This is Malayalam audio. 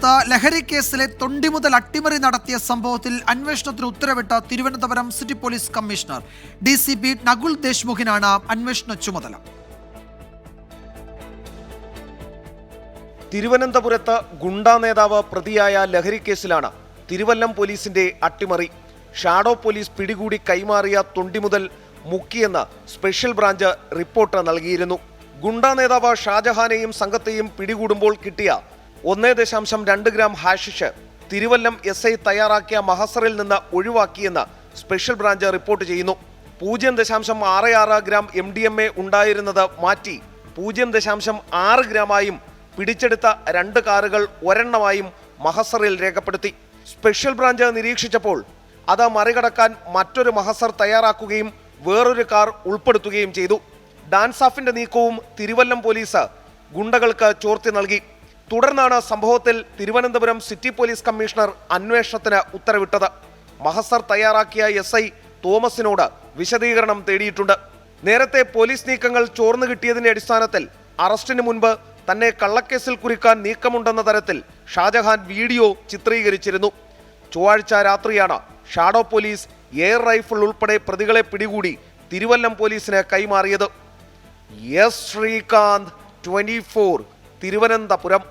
തിരുവനന്തപുരത്ത് ലഹരി കേസിലെ തൊണ്ടിമുതൽ അട്ടിമറി നടത്തിയ സംഭവത്തിൽ അന്വേഷണത്തിന് ഉത്തരവിട്ട Thiruvananthapuram city police commissioner DCP Nakul ദേശ്മുഖിനാണ് അന്വേഷണ ചുമതല. തിരുവനന്തപുരത്ത് ഗുണ്ടാ നേതാവ് പ്രതിയായ ലഹരി കേസിലാണ് തിരുവല്ലം പോലീസിന്റെ അട്ടിമറി. ഷാഡോ പോലീസ് പിടികൂടി കൈമാറിയ തൊണ്ടിമുതൽ മുക്കിയെന്ന് സ്പെഷ്യൽ ബ്രാഞ്ച് റിപ്പോർട്ട് നൽകിയിരുന്നു. ഗുണ്ടാ നേതാവ് ഷാജഹാനെയും സംഘത്തെയും പിടികൂടുമ്പോൾ കിട്ടിയ 1.2 ഗ്രാം ഹാഷിഷ് തിരുവല്ലം SI തയ്യാറാക്കിയ മഹസറിൽ നിന്ന് ഒഴിവാക്കിയെന്ന് സ്പെഷ്യൽ ബ്രാഞ്ച് റിപ്പോർട്ട് ചെയ്യുന്നു. 0.66 ഗ്രാം MDMA ഉണ്ടായിരുന്നത് മാറ്റി 0.6 ഗ്രാമായും പിടിച്ചെടുത്ത 2 കാറുകൾ ഒരെണ്ണമായും മഹസറിൽ രേഖപ്പെടുത്തി. സ്പെഷ്യൽ ബ്രാഞ്ച് നിരീക്ഷിച്ചപ്പോൾ അത് മറികടക്കാൻ മറ്റൊരു മഹസർ തയ്യാറാക്കുകയും വേറൊരു കാർ ഉൾപ്പെടുത്തുകയും ചെയ്തു. ഡാൻസ് ഓഫിന്റെ നീക്കവും തിരുവല്ലം പോലീസ് ഗുണ്ടകൾക്ക് ചോർത്തി നൽകി. തുടർന്നാണ് സംഭവത്തിൽ തിരുവനന്തപുരം സിറ്റി പോലീസ് കമ്മീഷണർ അന്വേഷണത്തിന് ഉത്തരവിട്ടത്. മഹസർ തയ്യാറാക്കിയ SI തോമസിനോട് വിശദീകരണം തേടിയിട്ടുണ്ട്. നേരത്തെ പോലീസ് നീക്കങ്ങൾ ചോർന്നു കിട്ടിയതിന്റെ അടിസ്ഥാനത്തിൽ അറസ്റ്റിന് മുൻപ് തന്നെ കള്ളക്കേസിൽ കുരുക്കാൻ നീക്കമുണ്ടെന്ന തരത്തിൽ ഷാജഹാൻ വീഡിയോ ചിത്രീകരിച്ചിരുന്നു. ചൊവ്വാഴ്ച രാത്രിയാണ് ഷാഡോ പോലീസ് എയർ റൈഫിൾ ഉൾപ്പെടെ പ്രതികളെ പിടികൂടി തിരുവല്ലം പോലീസിന് കൈമാറിയത്. ശ്രീകാന്ത്, 24, തിരുവനന്തപുരം.